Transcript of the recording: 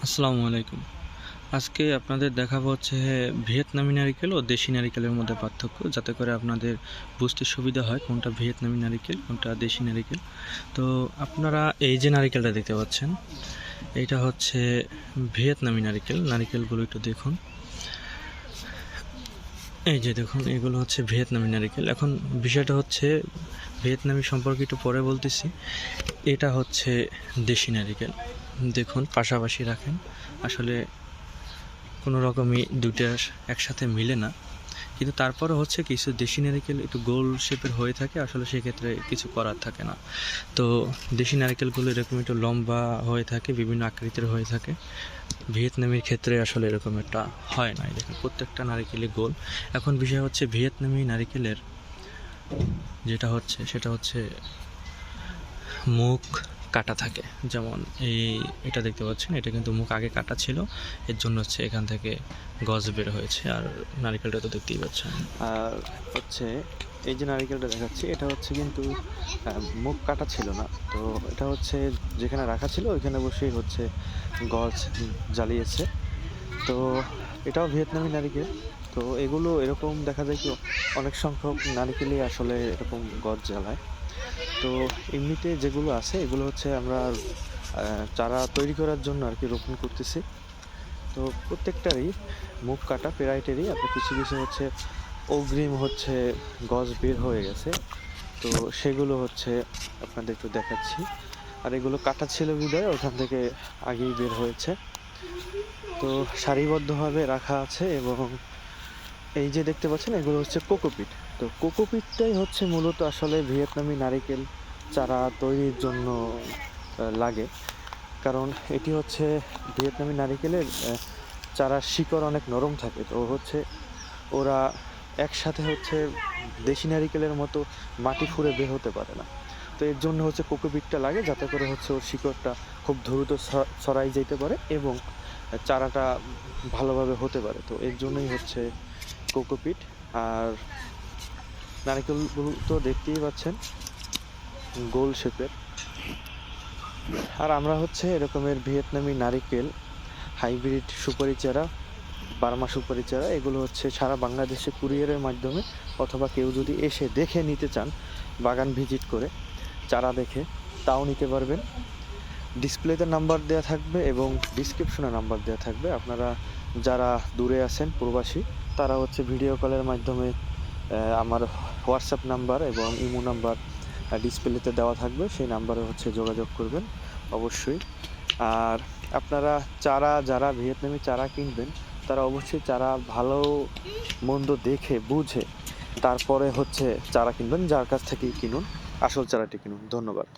আসসালামু আলাইকুম। আজকে আপনাদের দেখাবো হচ্ছে ভিয়েতনামি নারিকেল ও দেশি নারিকেলের মধ্যে পার্থক্য, যাতে করে আপনাদের বুঝতে সুবিধা হয় কোনটা ভিয়েতনামি নারিকেল কোনটা দেশি নারিকেল। তো আপনারা এই যে নারিকেলটা দেখতে পাচ্ছেন, এইটা হচ্ছে ভিয়েতনামি নারিকেল। নারিকেলগুলো একটু দেখুন, এই যে দেখুন, এগুলো হচ্ছে ভিয়েতনামি নারিকেল। এখন বিষয়টা হচ্ছে ভিয়েতনামি সম্পর্কে একটু পরে বলতেছি। এটা হচ্ছে দেশি নারিকেল। দেখুন, পাশাপাশি রাখেন, আসলে কোনো রকমই দুইটা একসাথে মিলে না, কিন্তু তারপরে হচ্ছে কিছু দেশি নারকেল একটু গোল শেপের হয়ে থাকে, আসলে সেক্ষেত্রে কিছু করার থাকে না। তো দেশি নারকেলগুলো এরকম একটু লম্বা হয়ে থাকে, বিভিন্ন আকৃতির হয়ে থাকে। ভিয়েতনামির ক্ষেত্রে আসলে এরকম একটা হয় না, দেখুন প্রত্যেকটা নারকেলই গোল। এখন বিষয় হচ্ছে ভিয়েতনামি নারকেলের যেটা হচ্ছে সেটা হচ্ছে মুখ কাটা থাকে। যেমন এটা দেখতে পাচ্ছেন, এটা কিন্তু মুখ আগে কাটা ছিল, এর জন্য হচ্ছে এখান থেকে গজ বের হয়েছে। আর নারকেলটা তো দেখতেই পাচ্ছেন। আর হচ্ছে এই যে নারকেলটা দেখাচ্ছি, এটা হচ্ছে কিন্তু মুখ কাটা ছিল না। তো এটা হচ্ছে যেখানে রাখা ছিল ওইখানে বসেই হচ্ছে গজ জ্বালিয়েছে। তো এটাও ভিয়েতনামি নারিকেল। তো এগুলো এরকম দেখা যায় কি, অনেক সংখ্যক নারিকেলই আসলে এরকম গজ জ্বালায়। তো এমনিতে যেগুলো আছে এগুলো হচ্ছে আমরা চারা তৈরি করার জন্য আর কি রোপণ করতেছি। তো প্রত্যেকটারই মুখ কাটা প্রায়টারই আপনার কিছু কিছু হচ্ছে অগ্রিম হচ্ছে গজ বের হয়ে গেছে। তো সেগুলো হচ্ছে আপনাদের একটু দেখাচ্ছি। আর এগুলো কাটা ছিল বিদায় ওখান থেকে আগেই বের হয়েছে। তো সারিবদ্ধভাবে রাখা আছে। এবং এই যে দেখতে পাচ্ছেন, এগুলো হচ্ছে কোকোপিট। তো কোকোপিটটাই হচ্ছে মূলত আসলে ভিয়েতনামি নারিকেল চারা তৈরির জন্য লাগে। কারণ এটি হচ্ছে ভিয়েতনামি নারিকেলের চারার শিকড় অনেক নরম থাকে। তো হচ্ছে ওরা একসাথে হচ্ছে দেশি নারিকেলের মতো মাটি খুঁড়ে বের হতে পারে না। তো এর জন্য হচ্ছে কোকোপিটটা লাগে, যাতে করে হচ্ছে ওর শিকড়টা খুব দ্রুত ছড়াই যেতে পারে এবং চারাটা ভালোভাবে হতে পারে। তো এর জন্যই হচ্ছে কোকোপিট। আর নারকেলগুলো তো দেখতেই পাচ্ছেন গোল শেপের। আর আমরা হচ্ছে এরকমের ভিয়েতনামি নারিকেল, হাইব্রিড সুপারি চারা, বার্মা সুপারি চারা, এগুলো হচ্ছে সারা বাংলাদেশে কুরিয়ারের মাধ্যমে, অথবা কেউ যদি এসে দেখে নিতে চান, বাগান ভিজিট করে চারা দেখে, তাও নিতে পারবেন। ডিসপ্লেতে নাম্বার দেওয়া থাকবে এবং ডিসক্রিপশনে নাম্বার দেওয়া থাকবে। আপনারা যারা দূরে আছেন, প্রবাসী, তারা হচ্ছে ভিডিও কলের মাধ্যমে আমার হোয়াটসঅ্যাপ নাম্বার এবং ইমো নাম্বার ডিসপ্লেতে দেওয়া থাকবে, সেই নাম্বারে হচ্ছে যোগাযোগ করবেন অবশ্যই। আর আপনারা যারা ভিয়েতনামি চারা কিনবেন, তারা অবশ্যই চারা ভালো মন্দ দেখে বুঝে তারপরে হচ্ছে চারা কিনবেন। যার কাছ থেকেই কিনুন, আসল চারাটি কিনুন। ধন্যবাদ।